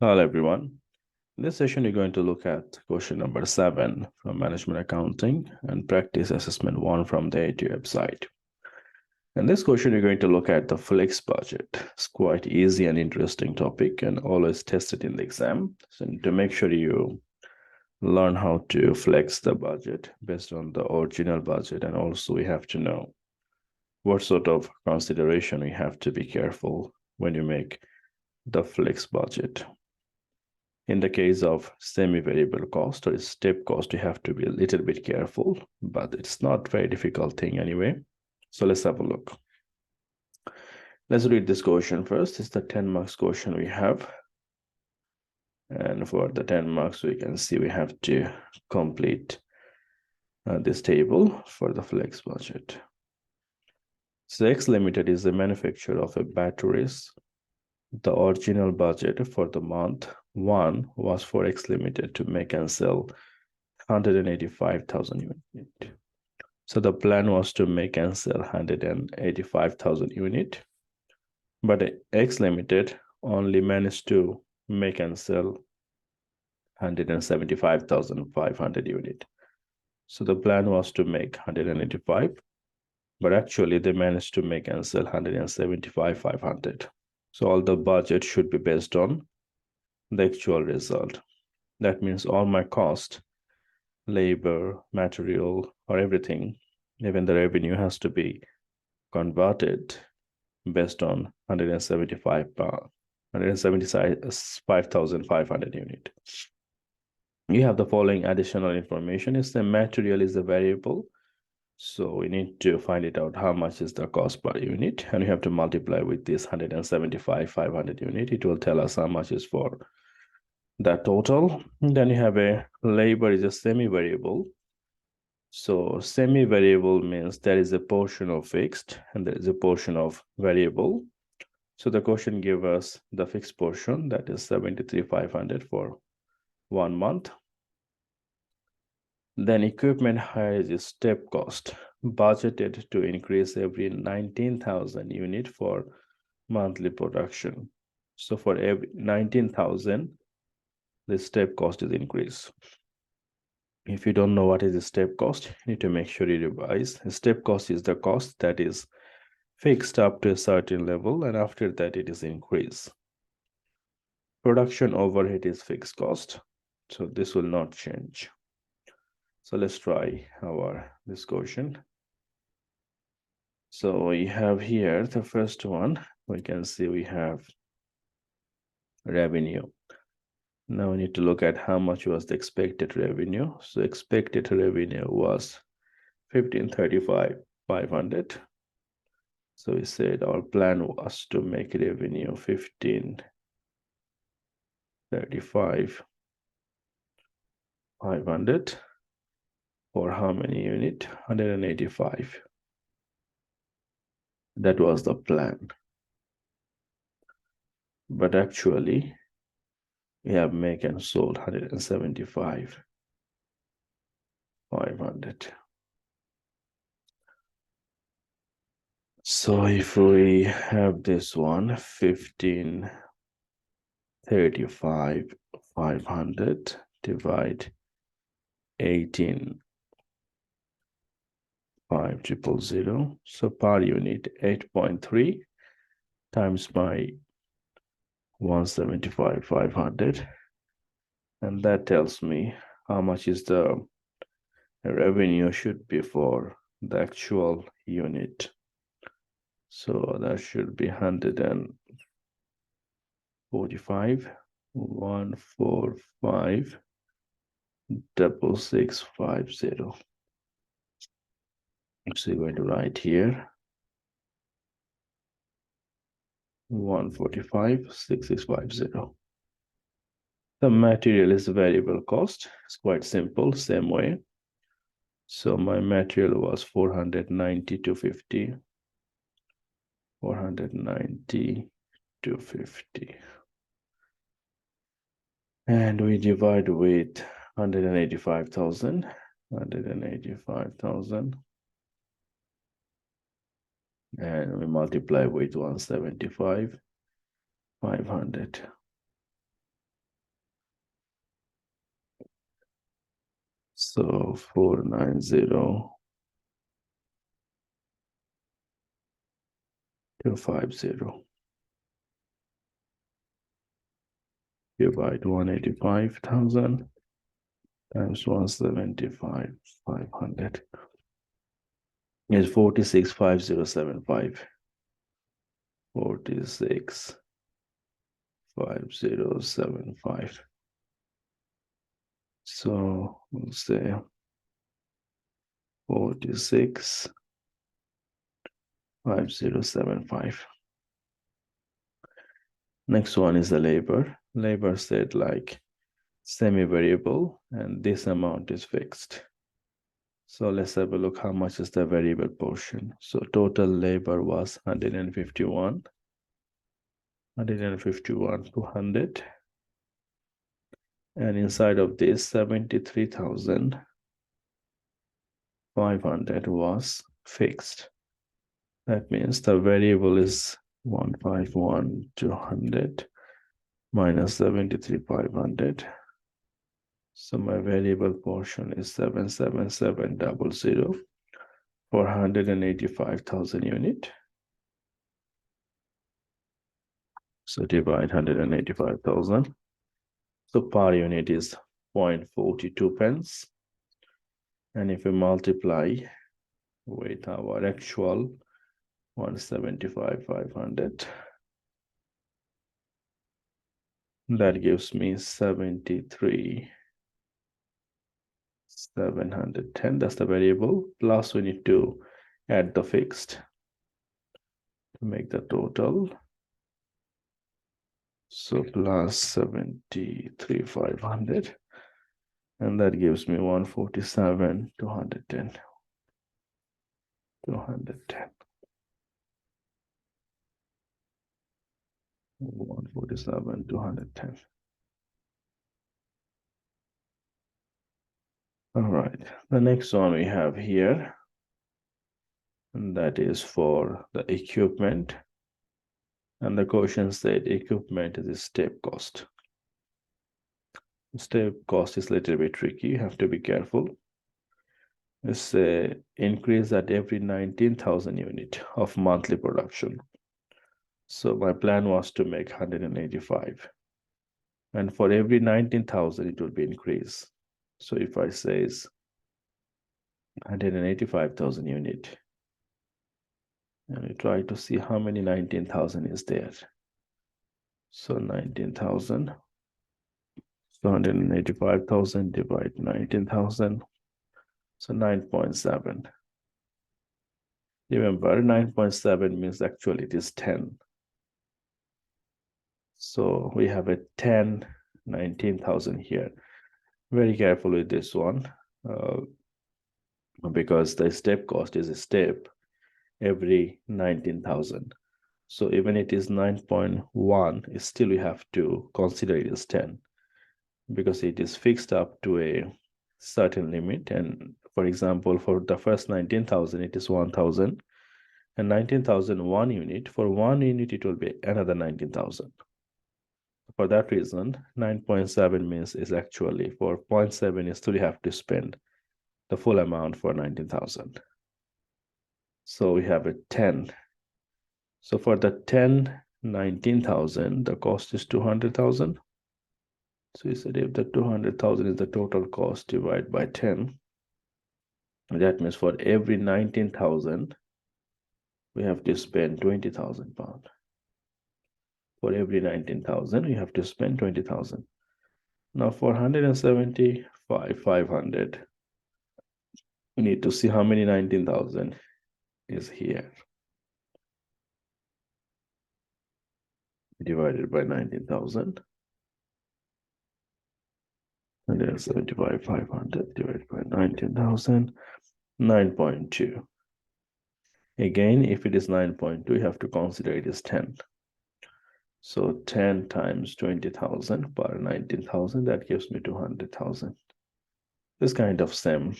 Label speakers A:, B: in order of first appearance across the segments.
A: Hello, everyone. In this session, you're going to look at question number 7 from Management Accounting and Practice Assessment 1 from the AT website. In this question, you're going to look at the flex budget. It's quite easy and interesting topic and always tested in the exam. So to make sure you learn how to flex the budget based on the original budget, and also we have to know what sort of consideration we have to be careful when you make the flex budget. In the case of semi-variable cost or step cost, you have to be a little bit careful, but it's not a very difficult thing anyway. So let's have a look. Let's read this question first. It's the 10 marks question we have. And for the 10 marks, we can see we have to complete this table for the flex budget. So X Limited is the manufacturer of a batteries. The original budget for the month 1 was for X Limited to make and sell 185,000 units. So the plan was to make and sell 185,000 units, but X Limited only managed to make and sell 175,500 units. So the plan was to make 185, but actually they managed to make and sell 175,500. So all the budget should be based on the actual result. That means all my cost, labor, material, or everything, even the revenue has to be converted based on 175,500 unit. You have the following additional information. Is the material is a variable. So we need to find it out how much is the cost per unit, and we have to multiply with this 175,500 unit. It will tell us how much is for that total. And then you have a labor is a semi-variable. So semi-variable means there is a portion of fixed and there is a portion of variable. So the question gives us the fixed portion, that is 73,500 for 1 month. Then equipment hire is step cost, budgeted to increase every 19,000 unit for monthly production. So for every 19,000, the step cost is increased. If you don't know what is the step cost, you need to make sure you revise. The step cost is the cost that is fixed up to a certain level, and after that it is increased. Production overhead is fixed cost, so this will not change. So let's try this question. So we have here the first one. We can see we have revenue. Now we need to look at how much was the expected revenue. So expected revenue was 1535,500. So we said our plan was to make revenue 1535,500 for how many unit? 185. That was the plan. But actually, we have make and sold 175,500. So if we have this one, 1535,500 divide 18,500, so per unit 8.3 times by 175,500, and that tells me how much is the revenue should be for the actual unit. So that should be 145, 145, 6650. So we're going to write here 145, 6650. The material is variable cost. It's quite simple, same way. So my material was 490,250. 490,250. And we divide with 185,000. 185,000. And we multiply with 175,500. So 490,250 divide 185,000 times 175,500 is 46,5075. 46,5075. So we'll say 46,5075. Next one is the labor. Labor said like semi-variable, and this amount is fixed. So let's have a look how much is the variable portion. So total labor was 151 to 100. And inside of this 73,500 was fixed. That means the variable is 151 to 100 minus 73,500. So my variable portion is 77700 for 185,000 unit. So divide 185,000. So per unit is 0.42 pence. And if we multiply with our actual 175,500, that gives me 73,710. That's the variable. Plus we need to add the fixed to make the total. So plus 73,500. And that gives me 147, 210. 210. 147, 210. All right. The next one we have here, and that is for the equipment. And the question said equipment is a step cost. Step cost is a little bit tricky. You have to be careful. It's a increase at every 19,000 unit of monthly production. So my plan was to make 185. And for every 19,000, it will be increase. So if I say 185,000 unit, and we try to see how many 19,000 is there. So 19,000. So 185,000 divide 19,000. So 9.7. Remember, 9.7 means actually it is 10. So we have a 10, 19,000 here. Very careful with this one, because the step cost is a step every 19,000. So even it is 9.1, still we have to consider it as 10, because it is fixed up to a certain limit. And for example, for the first 19,000, it is 1,000. And 19,001 unit, for 1 unit, it will be another 19,000. For that reason, 9.7 means is actually for 0.7 is still you have to spend the full amount for 19,000. So we have a 10. So for the 10, 19,000, the cost is 200,000. So we said if the 200,000 is the total cost divided by 10, that means for every 19,000, we have to spend 20,000 pounds. For every 19,000, we have to spend 20,000. Now for 175,500, we need to see how many 19,000 is here. Divided by 19,000. 175,500 divided by 19,000. 9.2. Again, if it is 9.2, you have to consider it is 10. So 10 times 20,000 per 19,000, that gives me 200,000. This kind of same.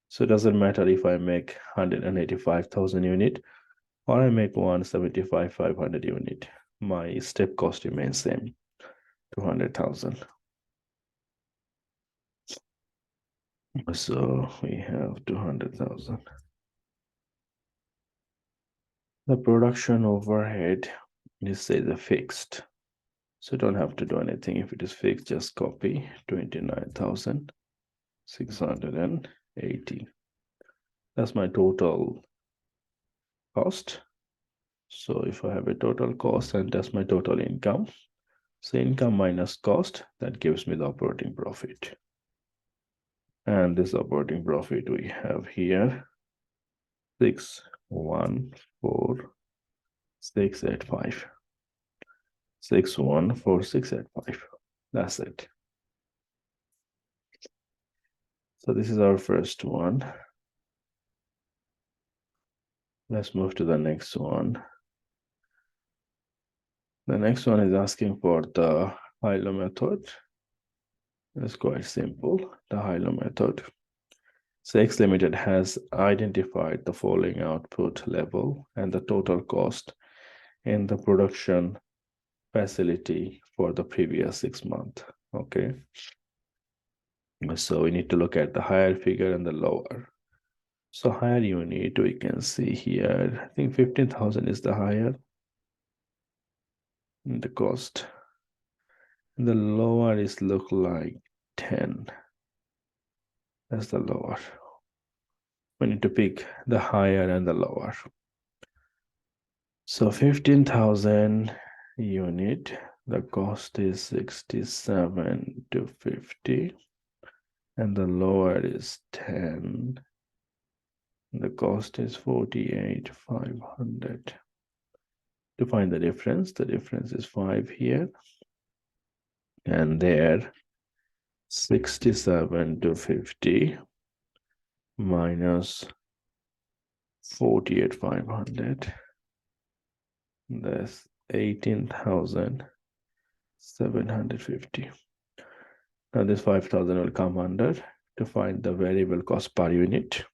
A: So it doesn't matter if I make 185,000 unit or I make 175,500 unit. My step cost remains same, 200,000. So we have 200,000. The production overhead is say the fixed. So don't have to do anything. If it is fixed, just copy 29,680. That's my total cost. So if I have a total cost and that's my total income, so income minus cost, that gives me the operating profit. And this operating profit we have here 614,685. 614,685. That's it. So this is our first one. Let's move to the next one. The next one is asking for the high-low method. It's quite simple. The high-low method. So X Limited has identified the following output level and the total cost in the production facility for the previous 6 months. Okay. So we need to look at the higher figure and the lower. So higher unit, we can see here, I think 15,000 is the higher in the cost. And the lower is look like 10. That's the lower. We need to pick the higher and the lower. So 15,000 unit, the cost is 67 to 50. And the lower is 10. The cost is 48,500. To find the difference is 5 here. And there, 67 to 50 minus 48,500. That's 18,750. Now this 5,000 will come under. To find the variable cost per unit,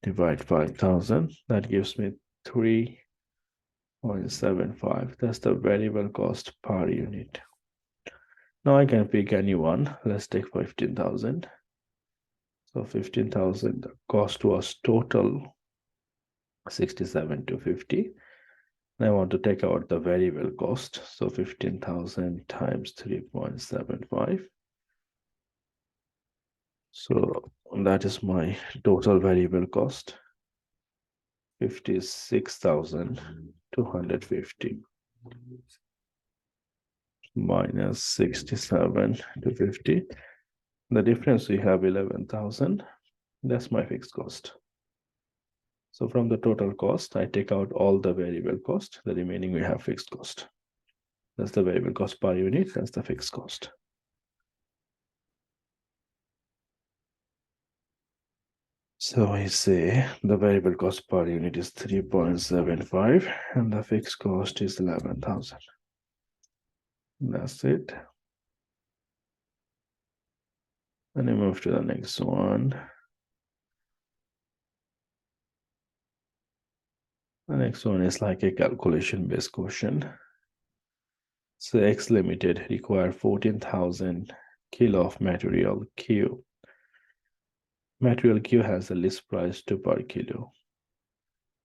A: divide 5,000. That gives me 3.75. That's the variable cost per unit. Now I can pick any one. Let's take 15,000. So 15,000, the cost was total 67 to 50. I want to take out the variable cost. So 15,000 times 3.75. So that is my total variable cost. 56,250 minus 67 to 50. The difference we have 11,000. That's my fixed cost. So from the total cost, I take out all the variable cost. The remaining we have fixed cost. That's the variable cost per unit. That's the fixed cost. So we say the variable cost per unit is 3.75 and the fixed cost is 11,000. That's it. And we move to the next one. The next one is like a calculation-based question. So X Limited require 14,000 kilo of material Q. Material Q has a list price 2 per kilo.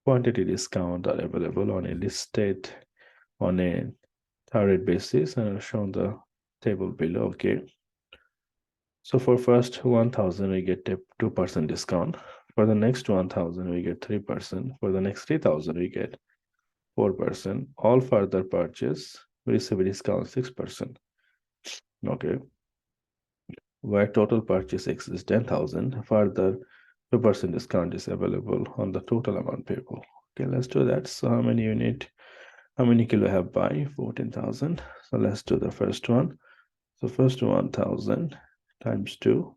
A: Quantity discount are available on a listed on a tiered basis and are shown the table below. Okay. So for first 1,000 we get a 2% discount. For the next 1,000 we get 3%. For the next 3,000 we get 4%. All further purchase we receive a discount 6%. Okay. Where total purchase is 10,000, further 2% discount is available on the total amount payable. Okay, let's do that. So how many kilo have buy? 14,000. So let's do the first one. So first 1,000 times 2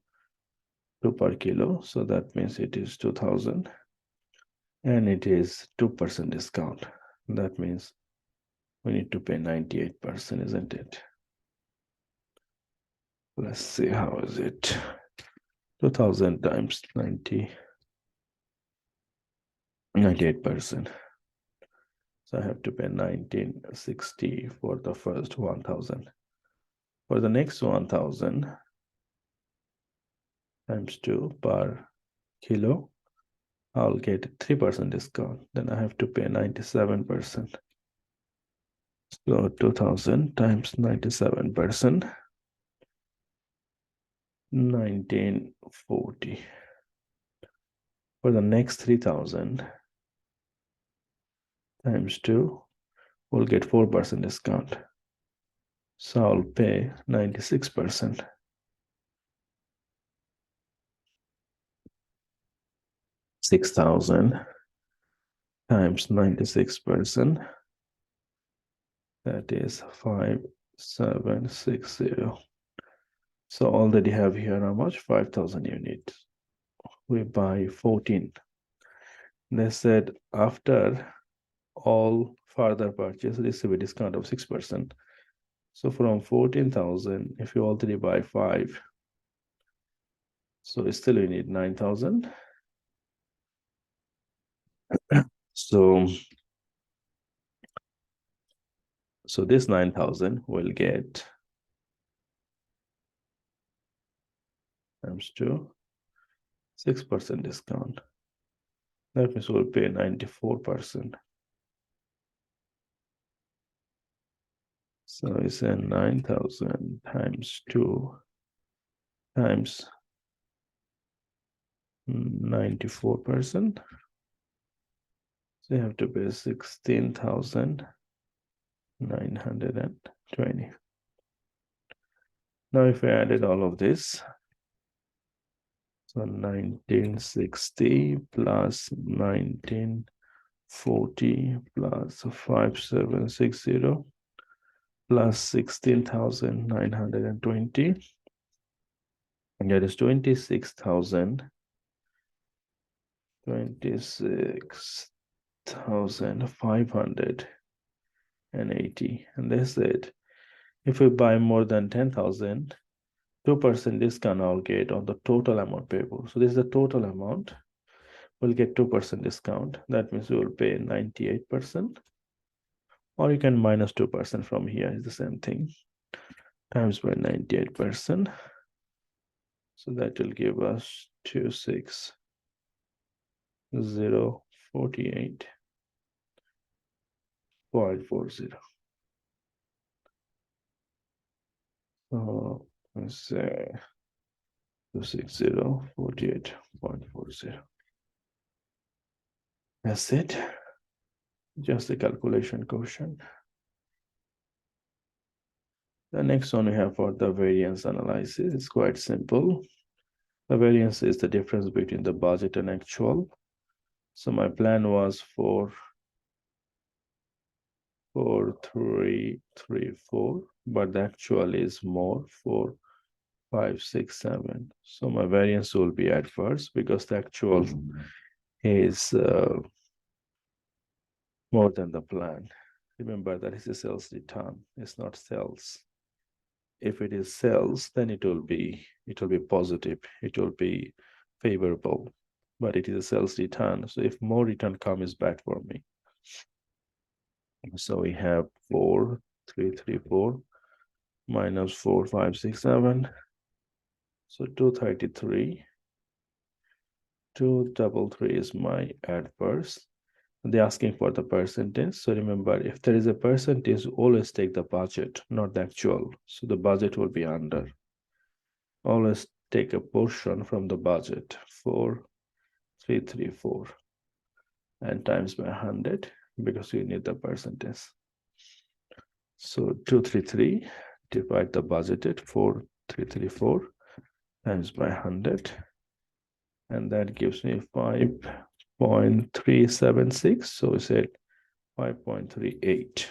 A: per kilo. So that means it is 2,000. And it is 2% discount. That means we need to pay 98%, isn't it? Let's see, how is it? 2,000 times 98%. So I have to pay 1960 for the first 1,000. For the next 1,000, times 2 per kilo, I'll get 3% discount. Then I have to pay 97%. So 2000 times 97%, 1940. For the next 3000 times 2, we'll get 4% discount. So I'll pay 96%. 6000 times 96%, that is 5760. So already have here how much? 5000 units. We buy 14. They said after all further purchase, receive a discount of 6%. So from 14,000, if you already buy 5, so still you need 9,000. So this 9,000 will get times 2, 6% discount. That means we'll pay 94%. So it's a 9,000 times 2 times 94%. So you have to pay 16,920. Now if I added all of this, so 1960 plus 1940 plus 5760 plus 16,920, and that is 26,580. And they said if we buy more than 10,000, 2% discount I'll get on the total amount payable. So this is the total amount. We'll get 2% discount. That means we will pay 98%. Or you can minus 2% from here, is the same thing. Times by 98%. So that will give us 26048.40. So let's say 26048.40. That's it. Just the calculation question. The next one we have for the variance analysis is quite simple. The variance is the difference between the budget and actual. So my plan was 4,334, but the actual is more 4,567. So my variance will be adverse because the actual is more than the plan. Remember that is a sales return. It's not sales. If it is sales, then it will be positive. It will be favorable. But it is a sales return. So if more return comes bad for me. So we have 4,334 minus 4,567. So 233. 233 is my adverse. They're asking for the percentage. So remember, if there is a percentage, always take the budget, not the actual. So the budget will be under. Always take a portion from the budget, 4,334, and times by 100 because you need the percentage. So 233 divide the budgeted 4,334 times by 100, and that gives me 5.376. So we said 5.38.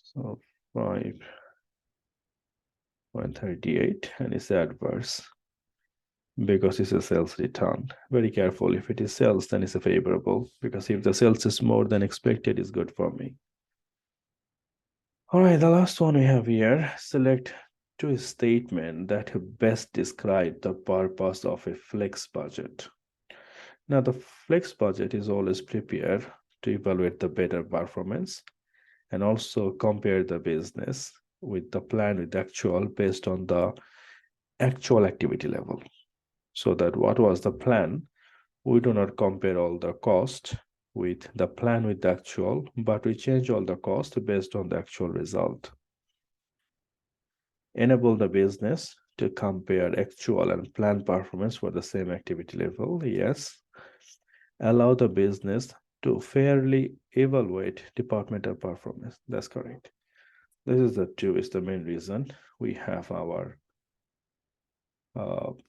A: So 5.38, and it's adverse because it's a sales return. Very careful. If it is sales, then it's a favorable, because if the sales is more than expected, it's good for me. All right, the last one we have here, select two statements that best describe the purpose of a flex budget. Now, the flex budget is always prepared to evaluate the better performance and also compare the business with the plan with the actual based on the actual activity level. So that what was the plan? We do not compare all the cost with the plan with the actual, but we change all the cost based on the actual result. Enable the business to compare actual and planned performance for the same activity level. Yes. Allow the business to fairly evaluate departmental performance. That's correct. This is the main reason we have our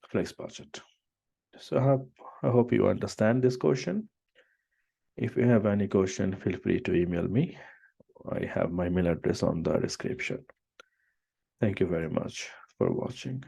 A: flex budget. So I hope you understand this question. If you have any question, feel free to email me. I have my mail address on the description. Thank you very much for watching.